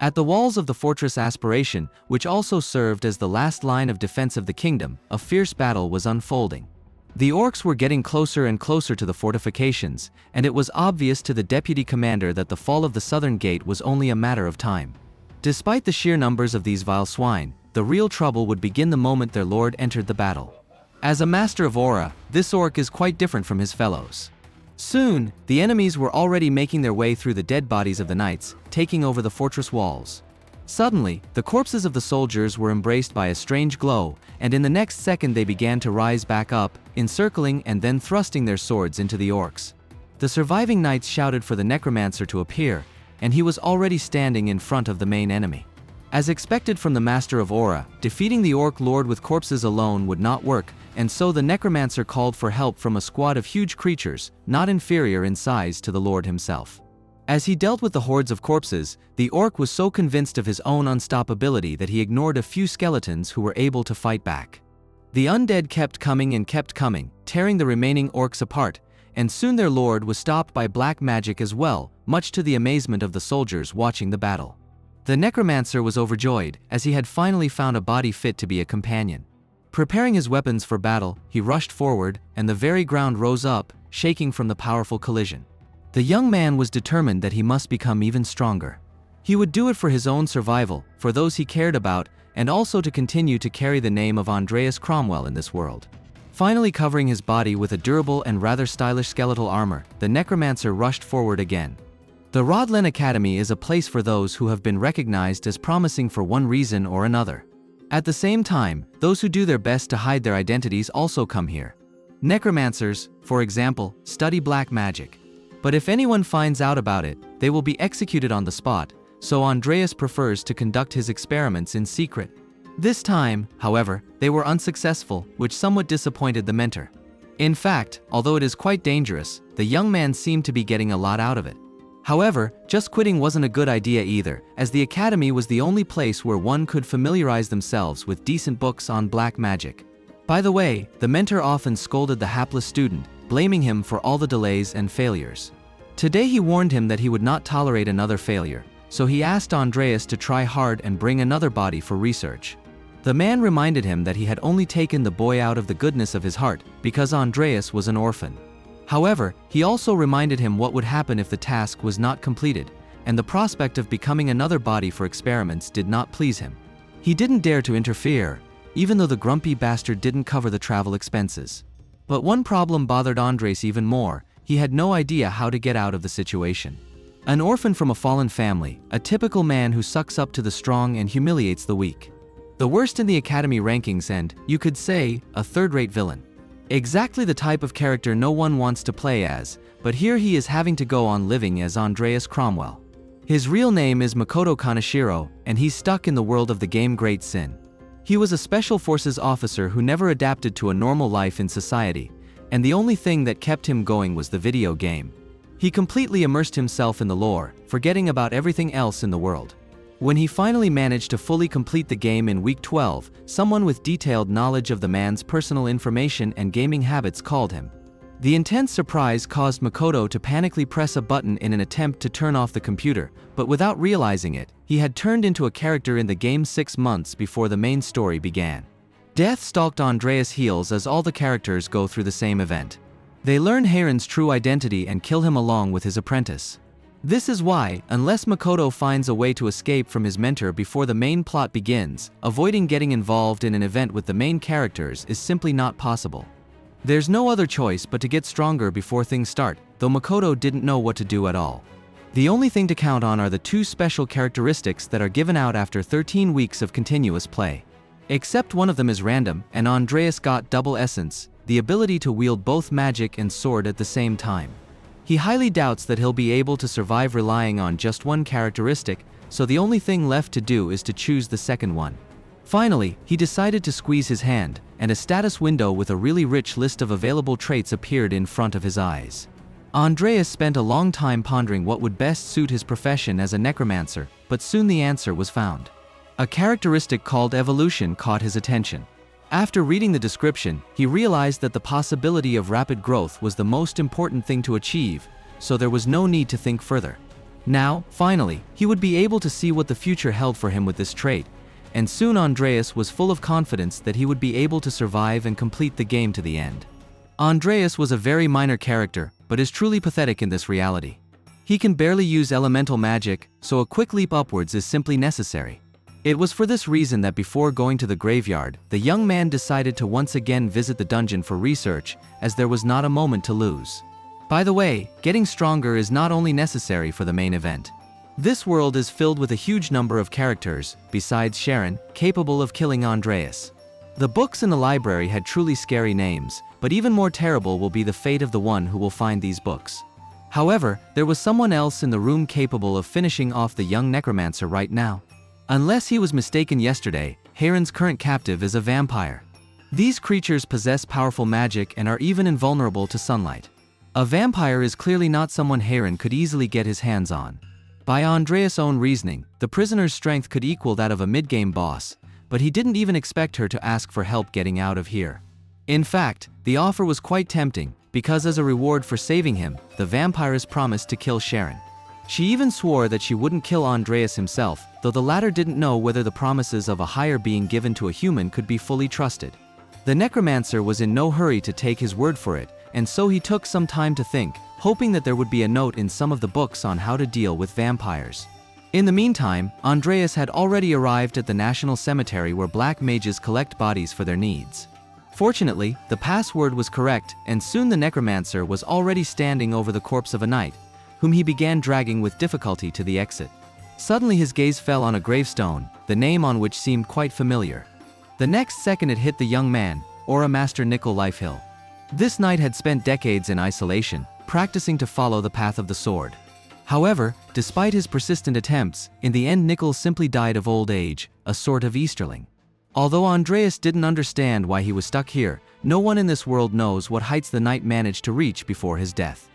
At the walls of the fortress Aspiration, which also served as the last line of defense of the kingdom, a fierce battle was unfolding. The orcs were getting closer and closer to the fortifications, and it was obvious to the deputy commander that the fall of the southern gate was only a matter of time. Despite the sheer numbers of these vile swine, the real trouble would begin the moment their lord entered the battle. As a master of aura, this orc is quite different from his fellows. Soon, the enemies were already making their way through the dead bodies of the knights, taking over the fortress walls. Suddenly, the corpses of the soldiers were embraced by a strange glow, and in the next second they began to rise back up, encircling and then thrusting their swords into the orcs. The surviving knights shouted for the Necromancer to appear, and he was already standing in front of the main enemy. As expected from the Master of Aura, defeating the Orc Lord with corpses alone would not work, and so the Necromancer called for help from a squad of huge creatures, not inferior in size to the Lord himself. As he dealt with the hordes of corpses, the Orc was so convinced of his own unstoppability that he ignored a few skeletons who were able to fight back. The undead kept coming and kept coming, tearing the remaining Orcs apart, and soon their lord was stopped by black magic as well, much to the amazement of the soldiers watching the battle. The Necromancer was overjoyed, as he had finally found a body fit to be a companion. Preparing his weapons for battle, he rushed forward, and the very ground rose up, shaking from the powerful collision. The young man was determined that he must become even stronger. He would do it for his own survival, for those he cared about, and also to continue to carry the name of Andreas Cromwell in this world. Finally covering his body with a durable and rather stylish skeletal armor, the Necromancer rushed forward again. The Rodlen Academy is a place for those who have been recognized as promising for one reason or another. At the same time, those who do their best to hide their identities also come here. Necromancers, for example, study black magic. But if anyone finds out about it, they will be executed on the spot, so Andreas prefers to conduct his experiments in secret. This time, however, they were unsuccessful, which somewhat disappointed the mentor. In fact, although it is quite dangerous, the young man seemed to be getting a lot out of it. However, just quitting wasn't a good idea either, as the academy was the only place where one could familiarize themselves with decent books on black magic. By the way, the mentor often scolded the hapless student, blaming him for all the delays and failures. Today he warned him that he would not tolerate another failure, so he asked Andreas to try hard and bring another body for research. The man reminded him that he had only taken the boy out of the goodness of his heart, because Andreas was an orphan. However, he also reminded him what would happen if the task was not completed, and the prospect of becoming another body for experiments did not please him. He didn't dare to interfere, even though the grumpy bastard didn't cover the travel expenses. But one problem bothered Andres even more: he had no idea how to get out of the situation. An orphan from a fallen family, a typical man who sucks up to the strong and humiliates the weak. The worst in the academy rankings and, you could say, a third-rate villain. Exactly the type of character no one wants to play as, but here he is having to go on living as Andreas Cromwell. His real name is Makoto Kaneshiro, and he's stuck in the world of the game Great Sin. He was a special forces officer who never adapted to a normal life in society, and the only thing that kept him going was the video game. He completely immersed himself in the lore, forgetting about everything else in the world. When he finally managed to fully complete the game in week 12, someone with detailed knowledge of the man's personal information and gaming habits called him. The intense surprise caused Makoto to panically press a button in an attempt to turn off the computer, but without realizing it, he had turned into a character in the game 6 months before the main story began. Death stalked Andreas' heels as all the characters go through the same event. They learn Heiren's true identity and kill him along with his apprentice. This is why, unless Makoto finds a way to escape from his mentor before the main plot begins, avoiding getting involved in an event with the main characters is simply not possible. There's no other choice but to get stronger before things start, though Makoto didn't know what to do at all. The only thing to count on are the 2 special characteristics that are given out after 13 weeks of continuous play. Except one of them is random, and Andreas got double essence, the ability to wield both magic and sword at the same time. He highly doubts that he'll be able to survive relying on just one characteristic, so the only thing left to do is to choose the second one. Finally, he decided to squeeze his hand, and a status window with a really rich list of available traits appeared in front of his eyes. Andreas spent a long time pondering what would best suit his profession as a necromancer, but soon the answer was found. A characteristic called evolution caught his attention. After reading the description, he realized that the possibility of rapid growth was the most important thing to achieve, so there was no need to think further. Now, finally, he would be able to see what the future held for him with this trait, and soon Andreas was full of confidence that he would be able to survive and complete the game to the end. Andreas was a very minor character, but is truly pathetic in this reality. He can barely use elemental magic, so a quick leap upwards is simply necessary. It was for this reason that before going to the graveyard, the young man decided to once again visit the dungeon for research, as there was not a moment to lose. By the way, getting stronger is not only necessary for the main event. This world is filled with a huge number of characters, besides Sharon, capable of killing Andreas. The books in the library had truly scary names, but even more terrible will be the fate of the one who will find these books. However, there was someone else in the room capable of finishing off the young necromancer right now. Unless he was mistaken yesterday, Heron's current captive is a vampire. These creatures possess powerful magic and are even invulnerable to sunlight. A vampire is clearly not someone Heron could easily get his hands on. By Andreas' own reasoning, the prisoner's strength could equal that of a mid-game boss, but he didn't even expect her to ask for help getting out of here. In fact, the offer was quite tempting, because as a reward for saving him, the vampiress promised to kill Sharon. She even swore that she wouldn't kill Andreas himself, though the latter didn't know whether the promises of a higher being given to a human could be fully trusted. The necromancer was in no hurry to take his word for it, and so he took some time to think, hoping that there would be a note in some of the books on how to deal with vampires. In the meantime, Andreas had already arrived at the National Cemetery where black mages collect bodies for their needs. Fortunately, the password was correct, and soon the necromancer was already standing over the corpse of a knight, whom he began dragging with difficulty to the exit. Suddenly his gaze fell on a gravestone, the name on which seemed quite familiar. The next second it hit the young man, Aura Master Nicol Lifehill. This knight had spent decades in isolation, practicing to follow the path of the sword. However, despite his persistent attempts, in the end Nicol simply died of old age, a sort of Easterling. Although Andreas didn't understand why he was stuck here, no one in this world knows what heights the knight managed to reach before his death.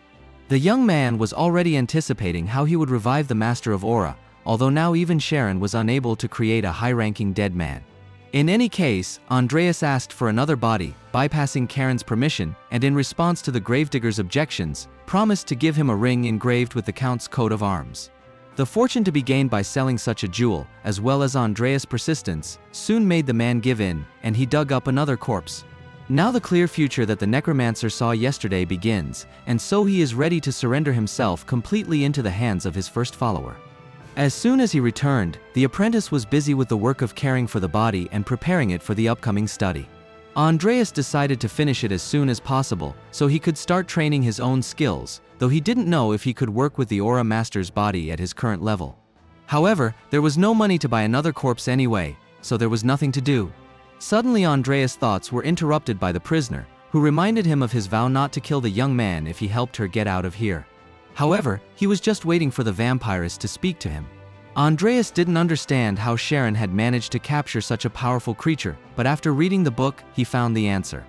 The young man was already anticipating how he would revive the Master of Aura, although now even Sharon was unable to create a high-ranking dead man. In any case, Andreas asked for another body, bypassing Karen's permission, and in response to the gravedigger's objections, promised to give him a ring engraved with the Count's coat of arms. The fortune to be gained by selling such a jewel, as well as Andreas' persistence, soon made the man give in, and he dug up another corpse. Now the clear future that the necromancer saw yesterday begins, and so he is ready to surrender himself completely into the hands of his first follower. As soon as he returned, the apprentice was busy with the work of caring for the body and preparing it for the upcoming study. Andreas decided to finish it as soon as possible, so he could start training his own skills, though he didn't know if he could work with the Aura Master's body at his current level. However, there was no money to buy another corpse anyway, so there was nothing to do. Suddenly Andreas' thoughts were interrupted by the prisoner, who reminded him of his vow not to kill the young man if he helped her get out of here. However, he was just waiting for the vampiress to speak to him. Andreas didn't understand how Sharon had managed to capture such a powerful creature, but after reading the book, he found the answer.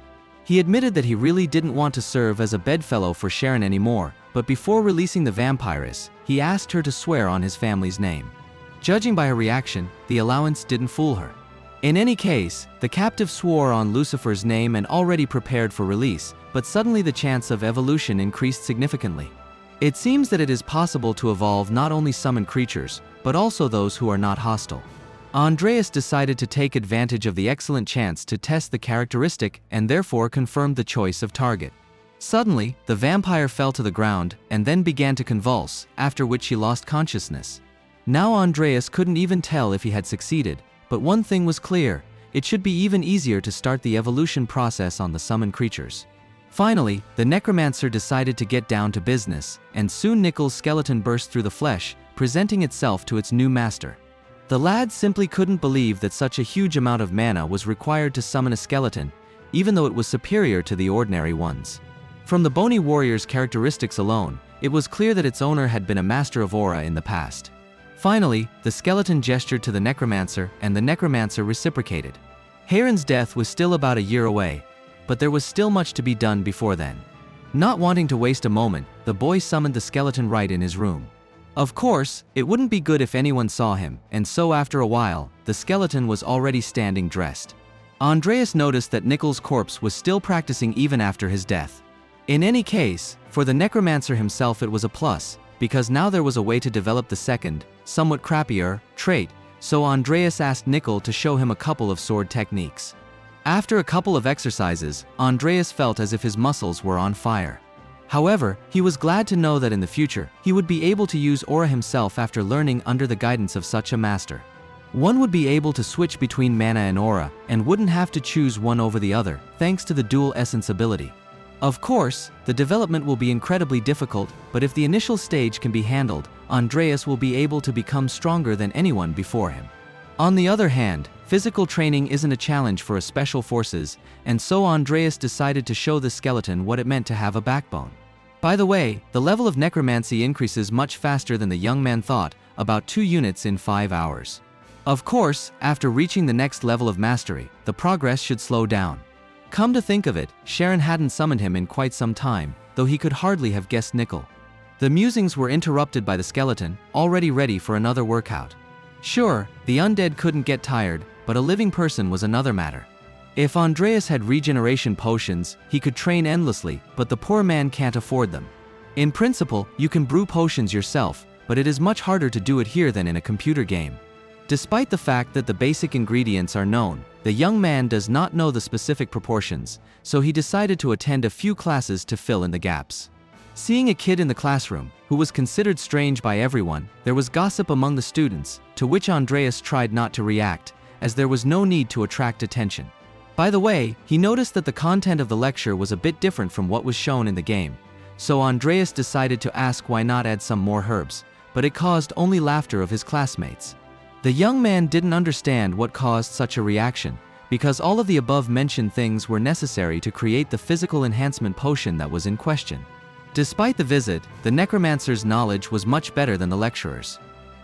He admitted that he really didn't want to serve as a bedfellow for Sharon anymore, but before releasing the vampiress, he asked her to swear on his family's name. Judging by her reaction, the allowance didn't fool her. In any case, the captive swore on Lucifer's name and already prepared for release, but suddenly the chance of evolution increased significantly. It seems that it is possible to evolve not only summoned creatures, but also those who are not hostile. Andreas decided to take advantage of the excellent chance to test the characteristic and therefore confirmed the choice of target. Suddenly, the vampire fell to the ground and then began to convulse, after which he lost consciousness. Now Andreas couldn't even tell if he had succeeded, but one thing was clear: it should be even easier to start the evolution process on the summoned creatures. Finally, the necromancer decided to get down to business, and soon Nicol's skeleton burst through the flesh, presenting itself to its new master. The lad simply couldn't believe that such a huge amount of mana was required to summon a skeleton, even though it was superior to the ordinary ones. From the bony warrior's characteristics alone, it was clear that its owner had been a master of aura in the past. Finally, the skeleton gestured to the necromancer, and the necromancer reciprocated. Heron's death was still about a year away, but there was still much to be done before then. Not wanting to waste a moment, the boy summoned the skeleton right in his room. Of course, it wouldn't be good if anyone saw him, and so after a while, the skeleton was already standing dressed. Andreas noticed that Nicol's corpse was still practicing even after his death. In any case, for the necromancer himself it was a plus, because now there was a way to develop the second, somewhat crappier, trait, so Andreas asked Nickel to show him a couple of sword techniques. After a couple of exercises, Andreas felt as if his muscles were on fire. However, he was glad to know that in the future, he would be able to use aura himself after learning under the guidance of such a master. One would be able to switch between mana and aura, and wouldn't have to choose one over the other, thanks to the dual essence ability. Of course, the development will be incredibly difficult, but if the initial stage can be handled, Andreas will be able to become stronger than anyone before him. On the other hand, physical training isn't a challenge for a special forces, and so Andreas decided to show the skeleton what it meant to have a backbone. By the way, the level of necromancy increases much faster than the young man thought, about 2 units in 5 hours. Of course, after reaching the next level of mastery, the progress should slow down. Come to think of it, Sharon hadn't summoned him in quite some time, though he could hardly have guessed Nickel. The musings were interrupted by the skeleton, already ready for another workout. Sure, the undead couldn't get tired, but a living person was another matter. If Andreas had regeneration potions, he could train endlessly, but the poor man can't afford them. In principle, you can brew potions yourself, but it is much harder to do it here than in a computer game. Despite the fact that the basic ingredients are known, the young man does not know the specific proportions, so he decided to attend a few classes to fill in the gaps. Seeing a kid in the classroom, who was considered strange by everyone, there was gossip among the students, to which Andreas tried not to react, as there was no need to attract attention. By the way, he noticed that the content of the lecture was a bit different from what was shown in the game, so Andreas decided to ask why not add some more herbs, but it caused only laughter of his classmates. The young man didn't understand what caused such a reaction, because all of the above-mentioned things were necessary to create the physical enhancement potion that was in question. Despite the visit, the necromancer's knowledge was much better than the lecturer's.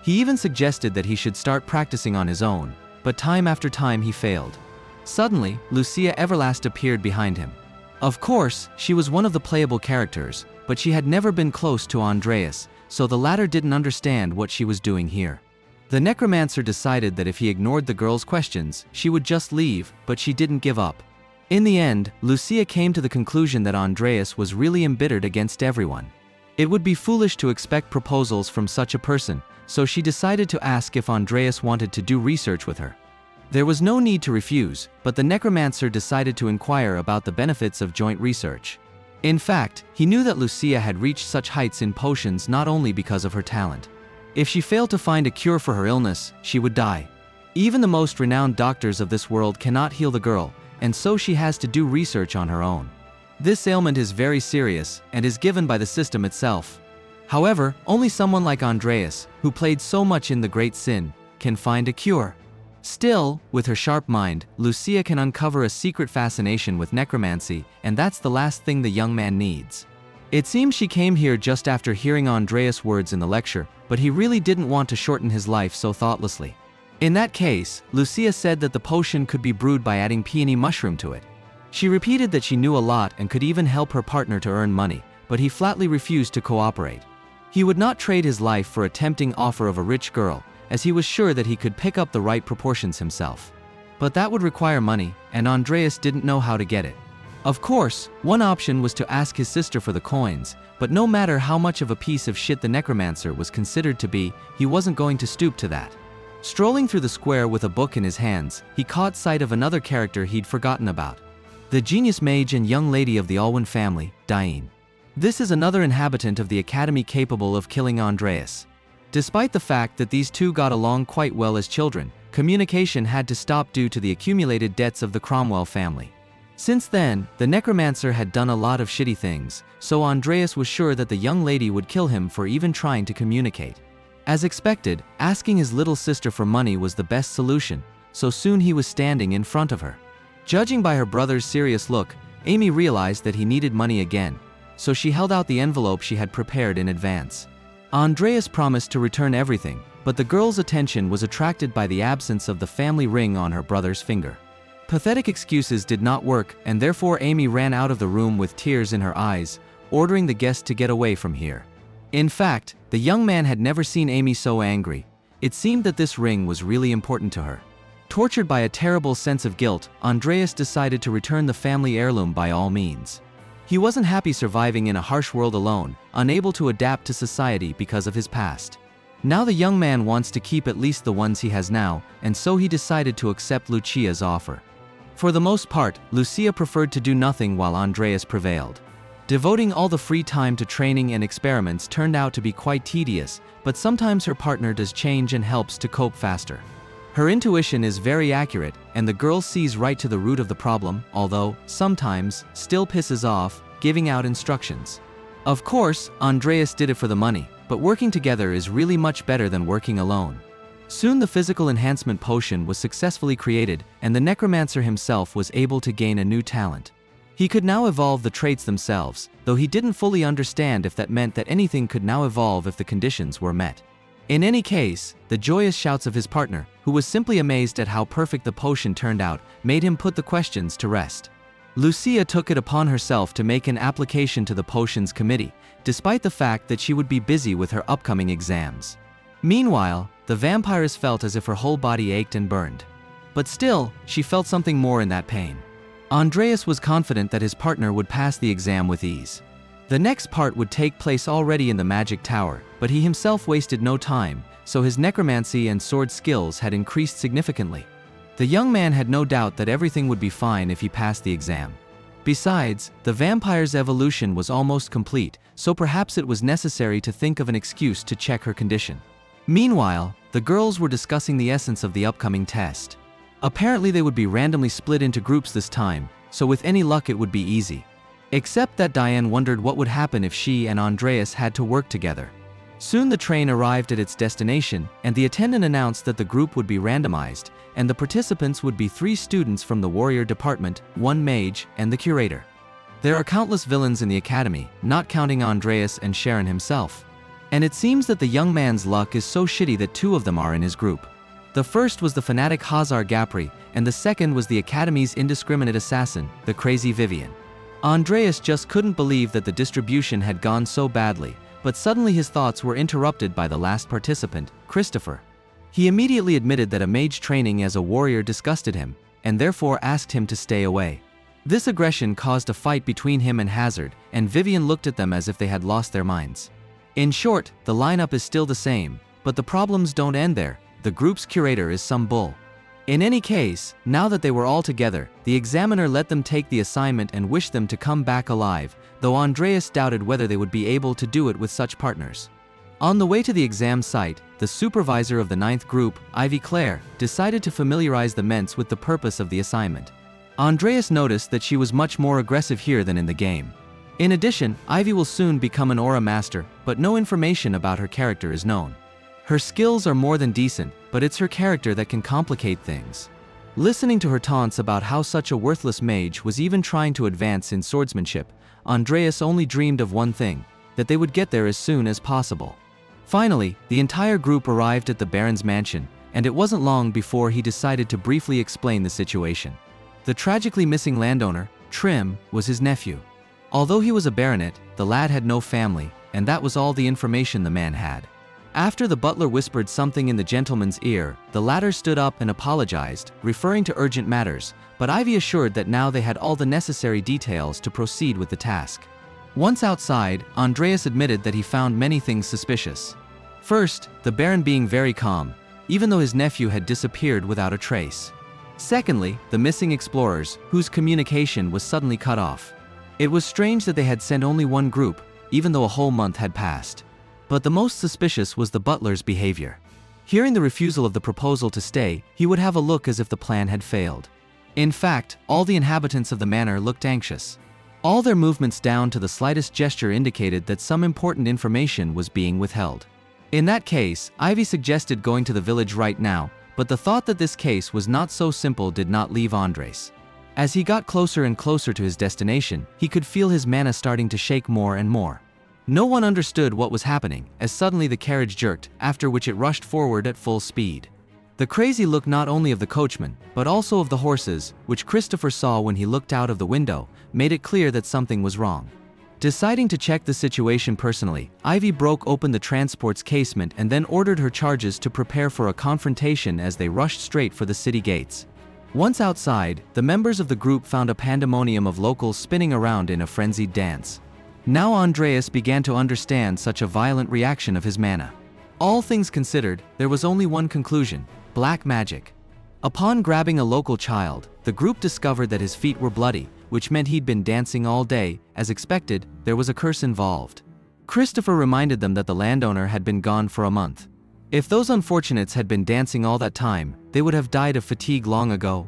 He even suggested that he should start practicing on his own, but time after time he failed. Suddenly, Lucia Everlast appeared behind him. Of course, she was one of the playable characters, but she had never been close to Andreas, so the latter didn't understand what she was doing here. The necromancer decided that if he ignored the girl's questions, she would just leave, but she didn't give up. In the end, Lucia came to the conclusion that Andreas was really embittered against everyone. It would be foolish to expect proposals from such a person, so she decided to ask if Andreas wanted to do research with her. There was no need to refuse, but the necromancer decided to inquire about the benefits of joint research. In fact, he knew that Lucia had reached such heights in potions not only because of her talent. If she failed to find a cure for her illness, she would die. Even the most renowned doctors of this world cannot heal the girl, and so she has to do research on her own. This ailment is very serious, and is given by the system itself. However, only someone like Andreas, who played so much in The Great Sin, can find a cure. Still, with her sharp mind, Lucia can uncover a secret fascination with necromancy, and that's the last thing the young man needs. It seems she came here just after hearing Andreas' words in the lecture, but he really didn't want to shorten his life so thoughtlessly. In that case, Lucia said that the potion could be brewed by adding peony mushroom to it. She repeated that she knew a lot and could even help her partner to earn money, but he flatly refused to cooperate. He would not trade his life for a tempting offer of a rich girl, as he was sure that he could pick up the right proportions himself. But that would require money, and Andreas didn't know how to get it. Of course, one option was to ask his sister for the coins, but no matter how much of a piece of shit the necromancer was considered to be, he wasn't going to stoop to that. Strolling through the square with a book in his hands, he caught sight of another character he'd forgotten about. The genius mage and young lady of the Alwyn family, Diane. This is another inhabitant of the academy capable of killing Andreas. Despite the fact that these two got along quite well as children, communication had to stop due to the accumulated debts of the Cromwell family. Since then, the necromancer had done a lot of shitty things, so Andreas was sure that the young lady would kill him for even trying to communicate. As expected, asking his little sister for money was the best solution, so soon he was standing in front of her. Judging by her brother's serious look, Amy realized that he needed money again, so she held out the envelope she had prepared in advance. Andreas promised to return everything, but the girl's attention was attracted by the absence of the family ring on her brother's finger. Pathetic excuses did not work, and therefore Amy ran out of the room with tears in her eyes, ordering the guest to get away from here. In fact, the young man had never seen Amy so angry. It seemed that this ring was really important to her. Tortured by a terrible sense of guilt, Andreas decided to return the family heirloom by all means. He wasn't happy surviving in a harsh world alone, unable to adapt to society because of his past. Now the young man wants to keep at least the ones he has now, and so he decided to accept Lucia's offer. For the most part, Lucia preferred to do nothing while Andreas prevailed. Devoting all the free time to training and experiments turned out to be quite tedious, but sometimes her partner does change and helps to cope faster. Her intuition is very accurate, and the girl sees right to the root of the problem, although, sometimes, still pisses off, giving out instructions. Of course, Andreas did it for the money, but working together is really much better than working alone. Soon the physical enhancement potion was successfully created, and the Necromancer himself was able to gain a new talent. He could now evolve the traits themselves, though he didn't fully understand if that meant that anything could now evolve if the conditions were met. In any case, the joyous shouts of his partner, who was simply amazed at how perfect the potion turned out, made him put the questions to rest. Lucia took it upon herself to make an application to the potions committee, despite the fact that she would be busy with her upcoming exams. Meanwhile, the vampiress felt as if her whole body ached and burned. But still, she felt something more in that pain. Andreas was confident that his partner would pass the exam with ease. The next part would take place already in the magic tower, but he himself wasted no time, so his necromancy and sword skills had increased significantly. The young man had no doubt that everything would be fine if he passed the exam. Besides, the vampire's evolution was almost complete, so perhaps it was necessary to think of an excuse to check her condition. Meanwhile, the girls were discussing the essence of the upcoming test. Apparently they would be randomly split into groups this time, so with any luck it would be easy. Except that Diane wondered what would happen if she and Andreas had to work together. Soon the train arrived at its destination, and the attendant announced that the group would be randomized, and the participants would be 3 students from the warrior department, 1 mage, and the curator. There are countless villains in the academy, not counting Andreas and Sharon himself. And it seems that the young man's luck is so shitty that 2 of them are in his group. The first was the fanatic Hazar Gapri, and the second was the Academy's indiscriminate assassin, the crazy Vivian. Andreas just couldn't believe that the distribution had gone so badly, but suddenly his thoughts were interrupted by the last participant, Christopher. He immediately admitted that a mage training as a warrior disgusted him, and therefore asked him to stay away. This aggression caused a fight between him and Hazard, and Vivian looked at them as if they had lost their minds. In short, the lineup is still the same, but the problems don't end there. The group's curator is some bull. In any case, now that they were all together, the examiner let them take the assignment and wished them to come back alive, though Andreas doubted whether they would be able to do it with such partners. On the way to the exam site, the supervisor of the 9th group, 𝑊𝑖𝑡ℎ, decided to familiarize the ments with the purpose of the assignment. Andreas noticed that she was much more aggressive here than in the game. In addition, Ivy will soon become an aura master, but no information about her character is known. Her skills are more than decent, but it's her character that can complicate things. Listening to her taunts about how such a worthless mage was even trying to advance in swordsmanship, Andreas only dreamed of one thing, that they would get there as soon as possible. Finally, the entire group arrived at the Baron's mansion, and it wasn't long before he decided to briefly explain the situation. The tragically missing landowner, Trim, was his nephew. Although he was a baronet, the lad had no family, and that was all the information the man had. After the butler whispered something in the gentleman's ear, the latter stood up and apologized, referring to urgent matters, but Ivy assured that now they had all the necessary details to proceed with the task. Once outside, Andreas admitted that he found many things suspicious. First, the Baron being very calm, even though his nephew had disappeared without a trace. Secondly, the missing explorers, whose communication was suddenly cut off. It was strange that they had sent only 1 group, even though a whole month had passed. But the most suspicious was the butler's behavior. Hearing the refusal of the proposal to stay, he would have a look as if the plan had failed. In fact, all the inhabitants of the manor looked anxious. All their movements down to the slightest gesture indicated that some important information was being withheld. In that case, Ivy suggested going to the village right now, but the thought that this case was not so simple did not leave Andres. As he got closer and closer to his destination, he could feel his mana starting to shake more and more. No one understood what was happening, as suddenly the carriage jerked, after which it rushed forward at full speed. The crazy look not only of the coachman, but also of the horses, which Christopher saw when he looked out of the window, made it clear that something was wrong. Deciding to check the situation personally, Ivy broke open the transport's casement and then ordered her charges to prepare for a confrontation as they rushed straight for the city gates. Once outside, the members of the group found a pandemonium of locals spinning around in a frenzied dance. Now Andreas began to understand such a violent reaction of his mana. All things considered, there was only one conclusion: black magic. Upon grabbing a local child, the group discovered that his feet were bloody, which meant he'd been dancing all day. As expected, there was a curse involved. Christopher reminded them that the landowner had been gone for a month. If those unfortunates had been dancing all that time, they would have died of fatigue long ago.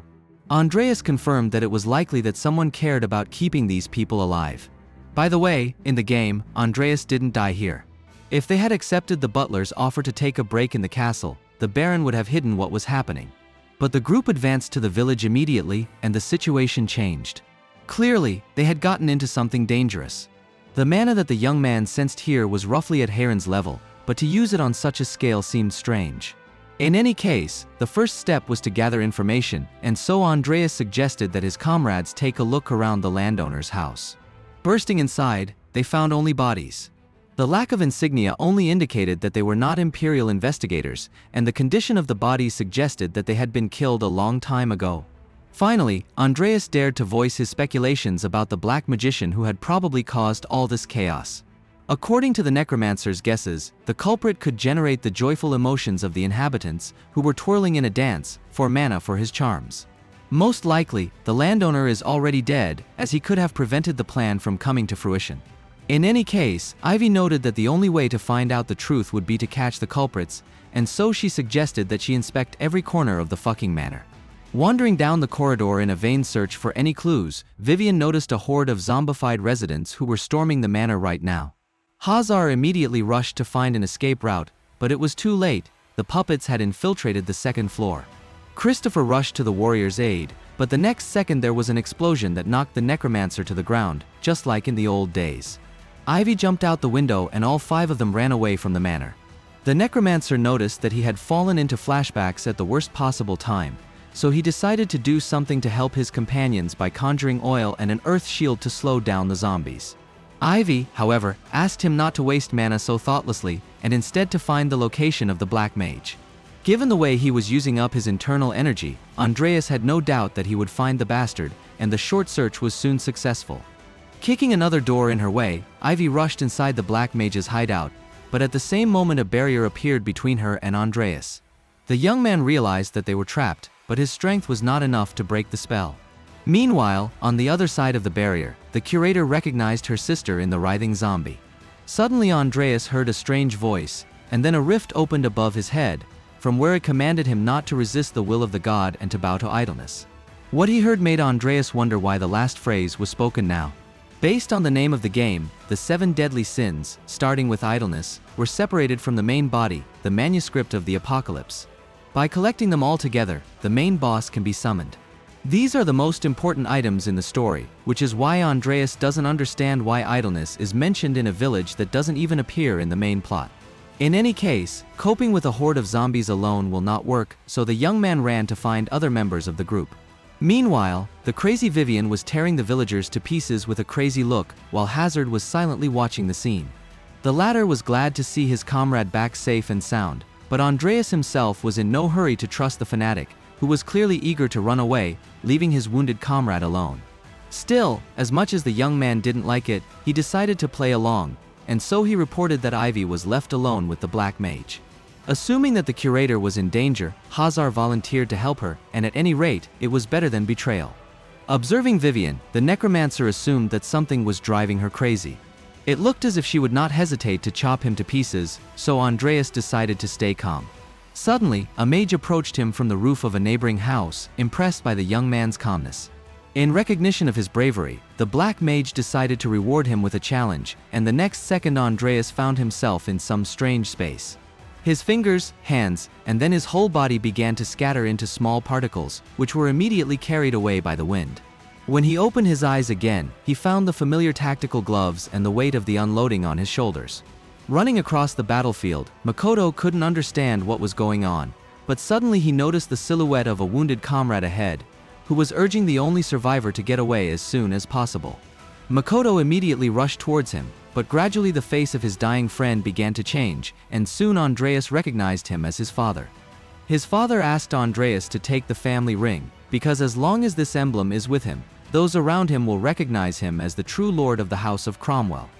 Andreas confirmed that it was likely that someone cared about keeping these people alive. By the way, in the game, Andreas didn't die here. If they had accepted the butler's offer to take a break in the castle, the Baron would have hidden what was happening. But the group advanced to the village immediately, and the situation changed. Clearly, they had gotten into something dangerous. The mana that the young man sensed here was roughly at Heron's level, but to use it on such a scale seemed strange. In any case, the first step was to gather information, and so Andreas suggested that his comrades take a look around the landowner's house. Bursting inside, they found only bodies. The lack of insignia only indicated that they were not Imperial investigators, and the condition of the bodies suggested that they had been killed a long time ago. Finally, Andreas dared to voice his speculations about the black magician who had probably caused all this chaos. According to the Necromancer's guesses, the culprit could generate the joyful emotions of the inhabitants, who were twirling in a dance, for mana for his charms. Most likely, the landowner is already dead, as he could have prevented the plan from coming to fruition. In any case, Ivy noted that the only way to find out the truth would be to catch the culprits, and so she suggested that she inspect every corner of the fucking manor. Wandering down the corridor in a vain search for any clues, Vivian noticed a horde of zombified residents who were storming the manor right now. 𝐸𝑒𝑐𝑠 immediately rushed to find an escape route, but it was too late. The puppets had infiltrated the second floor. Christopher rushed to the warrior's aid, but the next second there was an explosion that knocked the Necromancer to the ground, just like in the old days. Ivy jumped out the window and all 5 of them ran away from the manor. The Necromancer noticed that he had fallen into flashbacks at the worst possible time, so he decided to do something to help his companions by conjuring oil and an earth shield to slow down the zombies. Ivy, however, asked him not to waste mana so thoughtlessly, and instead to find the location of the Black Mage. Given the way he was using up his internal energy, Andreas had no doubt that he would find the bastard, and the short search was soon successful. Kicking another door in her way, Ivy rushed inside the Black Mage's hideout, but at the same moment a barrier appeared between her and Andreas. The young man realized that they were trapped, but his strength was not enough to break the spell. Meanwhile, on the other side of the barrier, the curator recognized her sister in the writhing zombie. Suddenly Andreas heard a strange voice, and then a rift opened above his head, from where it commanded him not to resist the will of the god and to bow to idleness. What he heard made Andreas wonder why the last phrase was spoken now. Based on the name of the game, the 7 deadly sins, starting with idleness, were separated from the main body, the manuscript of the Apocalypse. By collecting them all together, the main boss can be summoned. These are the most important items in the story, which is why Andreas doesn't understand why idleness is mentioned in a village that doesn't even appear in the main plot. In any case, coping with a horde of zombies alone will not work, so the young man ran to find other members of the group. Meanwhile, the crazy Vivian was tearing the villagers to pieces with a crazy look, while Hazard was silently watching the scene. The latter was glad to see his comrade back safe and sound, but Andreas himself was in no hurry to trust the fanatic, who was clearly eager to run away, leaving his wounded comrade alone. Still, as much as the young man didn't like it, he decided to play along, and so he reported that Ivy was left alone with the Black Mage. Assuming that the curator was in danger, 𝐸𝑒𝑐𝑠 volunteered to help her, and at any rate, it was better than betrayal. Observing Vivian, the Necromancer assumed that something was driving her crazy. It looked as if she would not hesitate to chop him to pieces, so Andreas decided to stay calm. Suddenly, a mage approached him from the roof of a neighboring house, impressed by the young man's calmness. In recognition of his bravery, the Black Mage decided to reward him with a challenge, and the next second Andreas found himself in some strange space. His fingers, hands, and then his whole body began to scatter into small particles, which were immediately carried away by the wind. When he opened his eyes again, he found the familiar tactical gloves and the weight of the unloading on his shoulders. Running across the battlefield, Makoto couldn't understand what was going on, but suddenly he noticed the silhouette of a wounded comrade ahead, who was urging the only survivor to get away as soon as possible. Makoto immediately rushed towards him, but gradually the face of his dying friend began to change, and soon Andreas recognized him as his father. His father asked Andreas to take the family ring, because as long as this emblem is with him, those around him will recognize him as the true lord of the House of Cromwell.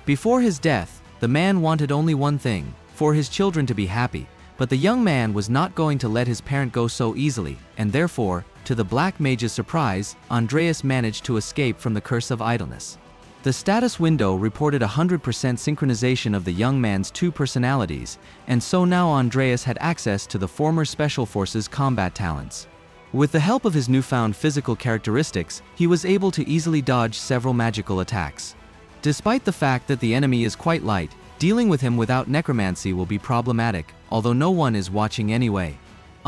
Before his death, the man wanted only one thing, for his children to be happy, but the young man was not going to let his parent go so easily, and therefore, to the Black Mage's surprise, Andreas managed to escape from the curse of idleness. The status window reported 100% synchronization of the young man's two personalities, and so now Andreas had access to the former Special Forces combat talents. With the help of his newfound physical characteristics, he was able to easily dodge several magical attacks. Despite the fact that the enemy is quite light, dealing with him without necromancy will be problematic, although no one is watching anyway.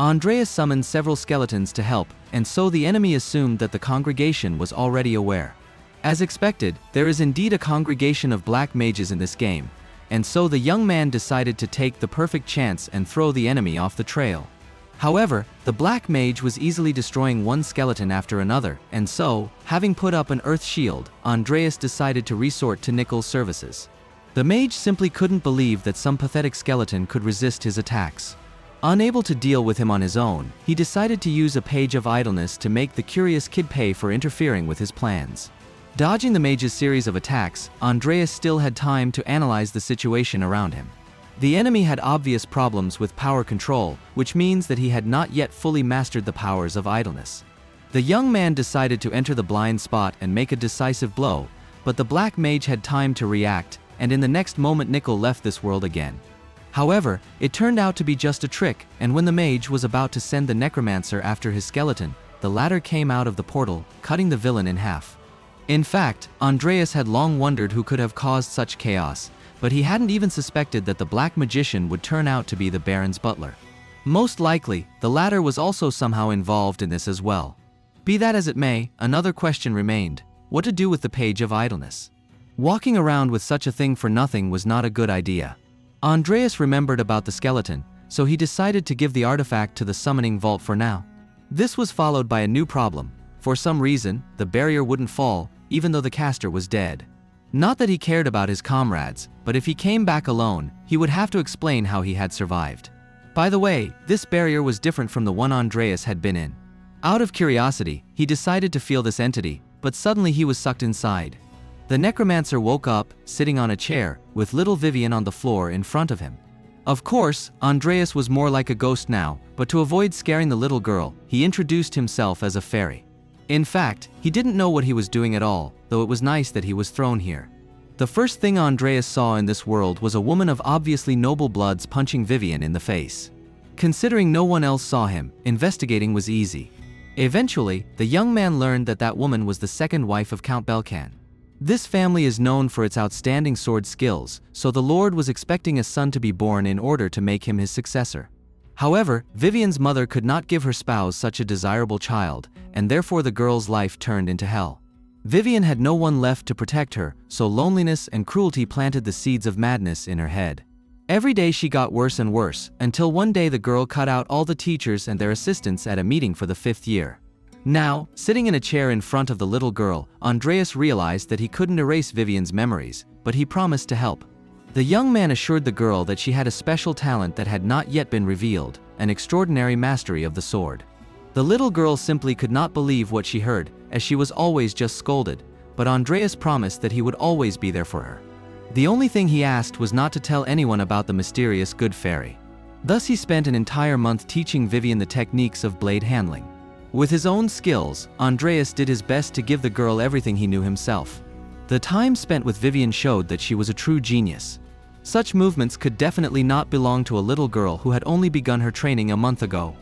Andreas summoned several skeletons to help, and so the enemy assumed that the congregation was already aware. As expected, there is indeed a congregation of black mages in this game, and so the young man decided to take the perfect chance and throw the enemy off the trail. However, the black mage was easily destroying one skeleton after another, and so, having put up an earth shield, Andreas decided to resort to Nickel's services. The mage simply couldn't believe that some pathetic skeleton could resist his attacks. Unable to deal with him on his own, he decided to use a page of idleness to make the curious kid pay for interfering with his plans. Dodging the mage's series of attacks, Andreas still had time to analyze the situation around him. The enemy had obvious problems with power control, which means that he had not yet fully mastered the powers of idleness. The young man decided to enter the blind spot and make a decisive blow, but the black mage had time to react, and in the next moment Nickel left this world again. However, it turned out to be just a trick, and when the mage was about to send the Necromancer after his skeleton, the latter came out of the portal, cutting the villain in half. In fact, Andreas had long wondered who could have caused such chaos, but he hadn't even suspected that the black magician would turn out to be the Baron's butler. Most likely, the latter was also somehow involved in this as well. Be that as it may, another question remained: what to do with the page of idleness? Walking around with such a thing for nothing was not a good idea. Andreas remembered about the skeleton, so he decided to give the artifact to the summoning vault for now. This was followed by a new problem. For some reason, the barrier wouldn't fall, even though the caster was dead. Not that he cared about his comrades, but if he came back alone, he would have to explain how he had survived. By the way, this barrier was different from the one Andreas had been in. Out of curiosity, he decided to feel this entity, but suddenly he was sucked inside. The Necromancer woke up, sitting on a chair, with little Vivian on the floor in front of him. Of course, Andreas was more like a ghost now, but to avoid scaring the little girl, he introduced himself as a fairy. In fact, he didn't know what he was doing at all, though it was nice that he was thrown here. The first thing Andreas saw in this world was a woman of obviously noble bloods punching Vivian in the face. Considering no one else saw him, investigating was easy. Eventually, the young man learned that that woman was the second wife of Count Belcan. This family is known for its outstanding sword skills, so the Lord was expecting a son to be born in order to make him his successor. However, Vivian's mother could not give her spouse such a desirable child, and therefore the girl's life turned into hell. Vivian had no one left to protect her, so loneliness and cruelty planted the seeds of madness in her head. Every day she got worse and worse, until one day the girl cut out all the teachers and their assistants at a meeting for the 5th year. Now, sitting in a chair in front of the little girl, Andreas realized that he couldn't erase Vivian's memories, but he promised to help. The young man assured the girl that she had a special talent that had not yet been revealed, an extraordinary mastery of the sword. The little girl simply could not believe what she heard, as she was always just scolded, but Andreas promised that he would always be there for her. The only thing he asked was not to tell anyone about the mysterious good fairy. Thus he spent an entire month teaching Vivian the techniques of blade handling. With his own skills, Andreas did his best to give the girl everything he knew himself. The time spent with Vivian showed that she was a true genius. Such movements could definitely not belong to a little girl who had only begun her training a month ago.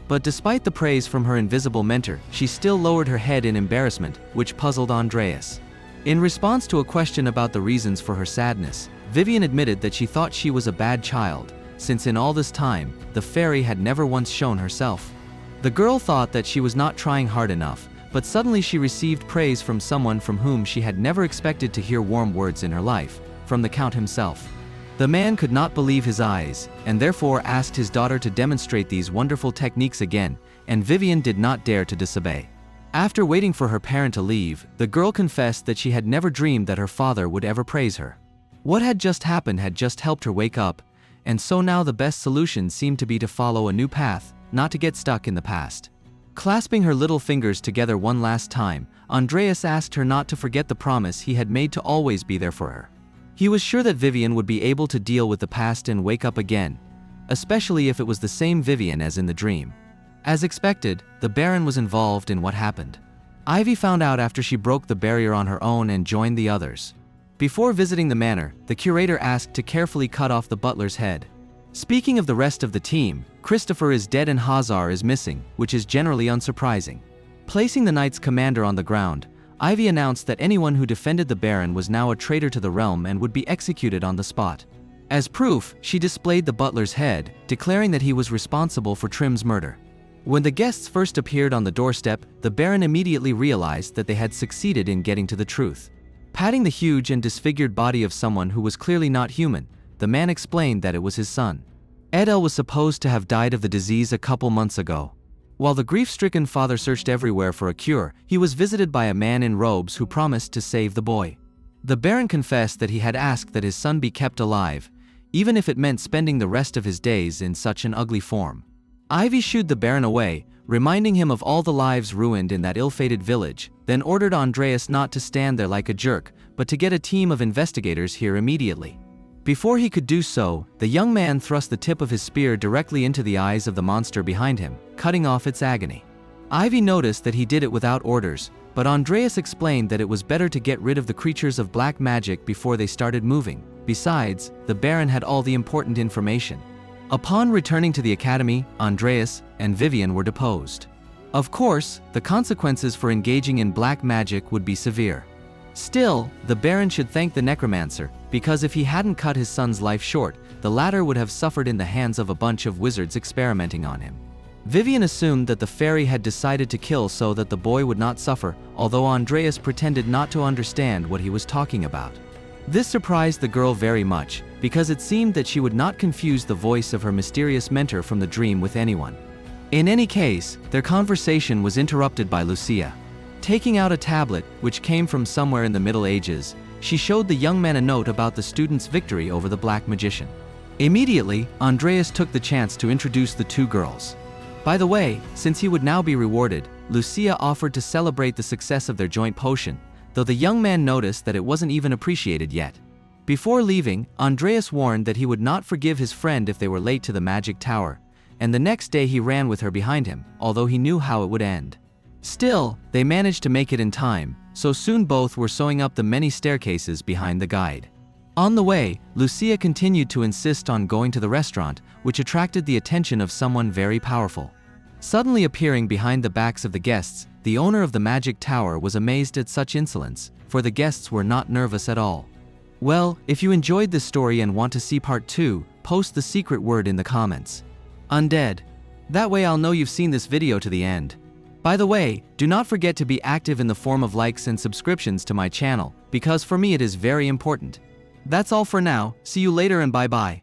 But despite the praise from her invisible mentor, she still lowered her head in embarrassment, which puzzled Andreas. In response to a question about the reasons for her sadness, Vivian admitted that she thought she was a bad child, since in all this time, the fairy had never once shown herself. The girl thought that she was not trying hard enough, but suddenly she received praise from someone from whom she had never expected to hear warm words in her life, from the Count himself. The man could not believe his eyes, and therefore asked his daughter to demonstrate these wonderful techniques again, and Vivian did not dare to disobey. After waiting for her parent to leave, the girl confessed that she had never dreamed that her father would ever praise her. What had just happened had just helped her wake up, and so now the best solution seemed to be to follow a new path, not to get stuck in the past. Clasping her little fingers together one last time, Andreas asked her not to forget the promise he had made to always be there for her. He was sure that Vivian would be able to deal with the past and wake up again, especially if it was the same Vivian as in the dream. As expected, the Baron was involved in what happened. Ivy found out after she broke the barrier on her own and joined the others. Before visiting the manor, the curator asked to carefully cut off the butler's head. Speaking of the rest of the team, Christopher is dead and Hazar is missing, which is generally unsurprising. Placing the knight's commander on the ground, Ivy announced that anyone who defended the Baron was now a traitor to the realm and would be executed on the spot. As proof, she displayed the butler's head, declaring that he was responsible for Trim's murder. When the guests first appeared on the doorstep, the Baron immediately realized that they had succeeded in getting to the truth. Patting the huge and disfigured body of someone who was clearly not human, the man explained that it was his son. Edel was supposed to have died of the disease a couple months ago. While the grief-stricken father searched everywhere for a cure, he was visited by a man in robes who promised to save the boy. The Baron confessed that he had asked that his son be kept alive, even if it meant spending the rest of his days in such an ugly form. Ivy shooed the Baron away, reminding him of all the lives ruined in that ill-fated village, then ordered Andreas not to stand there like a jerk, but to get a team of investigators here immediately. Before he could do so, the young man thrust the tip of his spear directly into the eyes of the monster behind him, cutting off its agony. Ivy noticed that he did it without orders, but Andreas explained that it was better to get rid of the creatures of black magic before they started moving. Besides, the Baron had all the important information. Upon returning to the academy, Andreas and Vivian were deposed. Of course, the consequences for engaging in black magic would be severe. Still, the Baron should thank the Necromancer, because if he hadn't cut his son's life short, the latter would have suffered in the hands of a bunch of wizards experimenting on him. Vivian assumed that the fairy had decided to kill so that the boy would not suffer, although Andreas pretended not to understand what he was talking about. This surprised the girl very much, because it seemed that she would not confuse the voice of her mysterious mentor from the dream with anyone. In any case, their conversation was interrupted by Lucia. Taking out a tablet, which came from somewhere in the Middle Ages, she showed the young man a note about the student's victory over the black magician. Immediately, Andreas took the chance to introduce the two girls. By the way, since he would now be rewarded, Lucia offered to celebrate the success of their joint potion, though the young man noticed that it wasn't even appreciated yet. Before leaving, Andreas warned that he would not forgive his friend if they were late to the magic tower, and the next day he ran with her behind him, although he knew how it would end. Still, they managed to make it in time, so soon both were sewing up the many staircases behind the guide. On the way, Lucia continued to insist on going to the restaurant, which attracted the attention of someone very powerful. Suddenly appearing behind the backs of the guests, the owner of the magic tower was amazed at such insolence, for the guests were not nervous at all. Well, if you enjoyed this story and want to see part 2, post the secret word in the comments. Undead. That way I'll know you've seen this video to the end. By the way, do not forget to be active in the form of likes and subscriptions to my channel, because for me it is very important. That's all for now, see you later and bye bye.